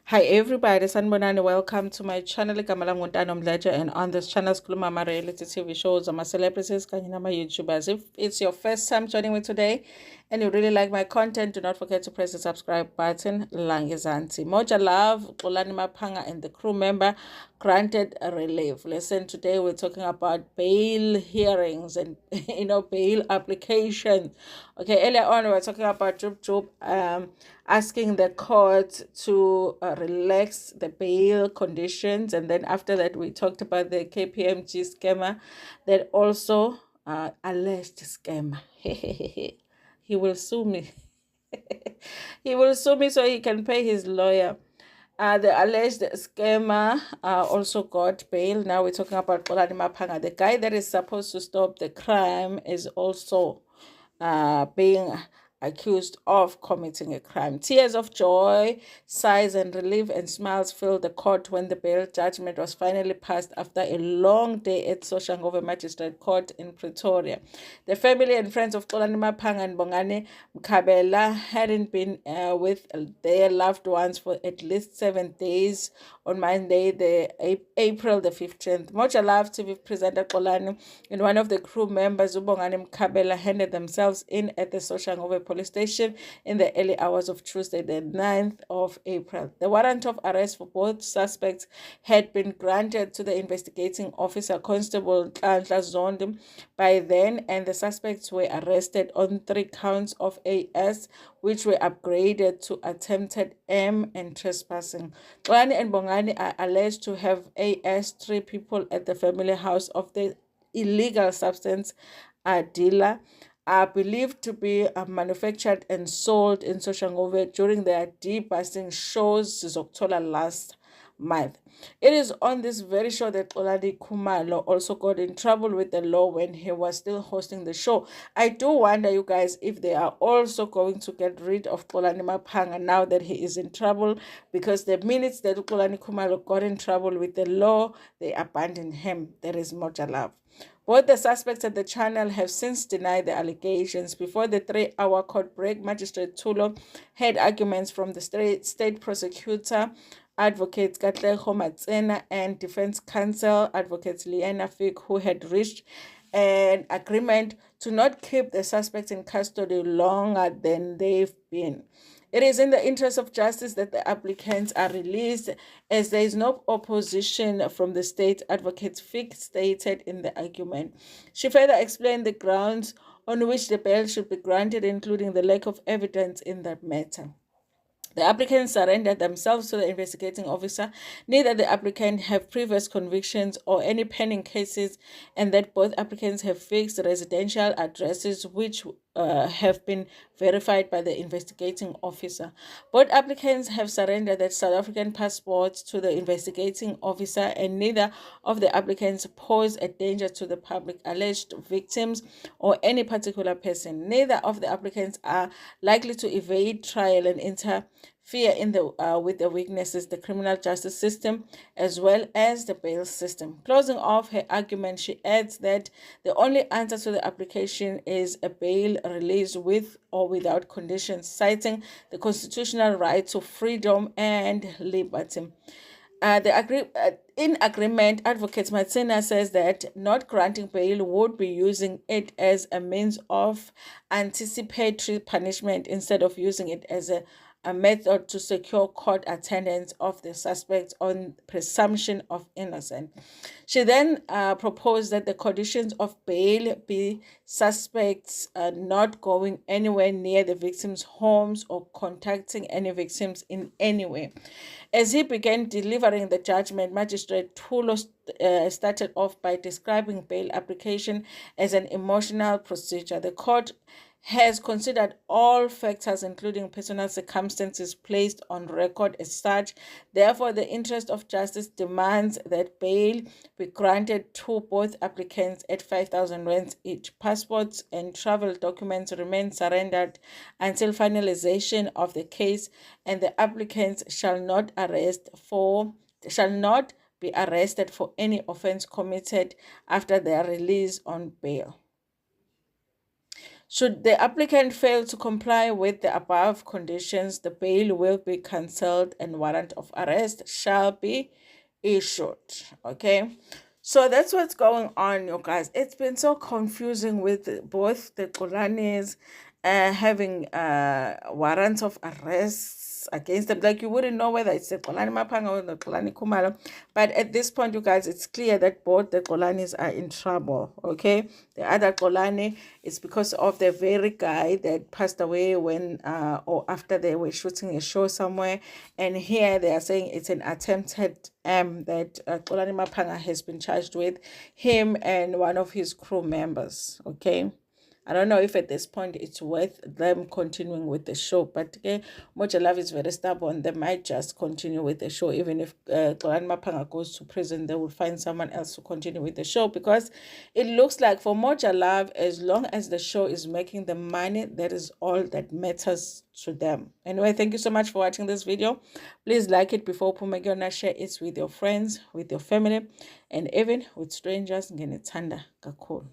Hi everybody, Sanbonani. Welcome to my channel. And on this channel, Mama reality TV shows on my celebrities, kanye my YouTubers. If it's your first time joining me today and you really like my content, do not forget to press the subscribe button. Langizanti. Moja Love, Xolani Mapanga, and the crew member granted a relief. Listen, today we're talking about bail hearings and bail application. Okay, earlier on we were talking about Job asking the court to relax the bail conditions, and then after that we talked about the KPMG scammer that also alleged scammer. He will sue me. He will sue me so he can pay his lawyer. The alleged scammer also got bail. Now we're talking about Xolani Mapanga. The guy that is supposed to stop the crime is also being accused of committing a crime. Tears of joy, sighs and relief and smiles filled the court when the bail judgment was finally passed after a long day at Soshangove Magistrate Court in Pretoria. The family and friends of Xolani Mapanga and Bongani Mkhabela hadn't been with their loved ones for at least 7 days on Monday, April the 15th. Moja Love TV presenter Xolani and one of the crew members, Ubongani Mkhabela, handed themselves in at the Soshangove police station in the early hours of Tuesday, the 9th of April. The warrant of arrest for both suspects had been granted to the investigating officer, Constable Nhlanhla Zondi, by then, and the suspects were arrested on 3 counts of AS, which were upgraded to attempted M and trespassing. Xolani and Bongani are alleged to have AS 3 people at the family house of the illegal substance dealer are believed to be manufactured and sold in Soshangove during their debusting shows Sizokthola last month. It is on this very show that Xolani Khumalo also got in trouble with the law when he was still hosting the show. I do wonder, you guys, if they are also going to get rid of Xolani Mapanga now that he is in trouble, because the minutes that Xolani Khumalo got in trouble with the law, they abandoned him. There is Moja Love. Both the suspects at the channel have since denied the allegations. Before the 3-hour court break, Magistrate Tulo had arguments from the state prosecutor, Advocates Katlego Matsena, and defense counsel, Advocates Liana Fick, who had reached an agreement to not keep the suspects in custody longer than they've been. It is in the interest of justice that the applicants are released, as there is no opposition from the state, Advocate Fick stated in the argument. She further explained the grounds on which the bail should be granted, including the lack of evidence in that matter. The applicants surrendered themselves to the investigating officer. Neither the applicant have previous convictions or any pending cases, and that both applicants have fixed residential addresses which have been verified by the investigating officer. Both applicants have surrendered their South African passports to the investigating officer, and neither of the applicants pose a danger to the public, alleged victims, or any particular person. Neither of the applicants are likely to evade trial and interfere with the weaknesses, the criminal justice system, as well as the bail system. Closing off her argument, she adds that the only answer to the application is a bail release with or without conditions, citing the constitutional right to freedom and liberty. In agreement, Advocate Matsena says that not granting bail would be using it as a means of anticipatory punishment instead of using it as a method to secure court attendance of the suspects on presumption of innocence. She then proposed that the conditions of bail be suspects not going anywhere near the victims' homes or contacting any victims in any way. As he began delivering the judgment, Magistrate Tulo started off by describing bail application as an emotional procedure. The court has considered all factors, including personal circumstances, placed on record as such. Therefore, the interest of justice demands that bail be granted to both applicants at 5,000 rands each. Passports and travel documents remain surrendered until finalization of the case, and the applicants shall not be arrested for any offense committed after their release on bail. Should the applicant fail to comply with the above conditions, the bail will be cancelled and warrant of arrest shall be issued. Okay. So that's what's going on, you guys. It's been so confusing with both the Xolanis having warrants of arrests against them. Like, you wouldn't know whether it's the Xolani Mapanga or the Xolani Kumalo. But at this point, you guys, it's clear that both the Xolanis are in trouble. Okay. The other Xolani is because of the very guy that passed away when or after they were shooting a show somewhere. And here they are saying it's an attempted that Xolani Mapanga has been charged with, him and one of his crew members. Okay. I don't know if at this point it's worth them continuing with the show, but Moja Love is very stubborn. They might just continue with the show. Even if Xolani Mapanga goes to prison, they will find someone else to continue with the show, because it looks like for Moja Love, as long as the show is making the money, that is all that matters to them. Anyway, thank you so much for watching this video. Please like it before Pumegona, share it with your friends, with your family, and even with strangers. Ngenithanda kakhulu.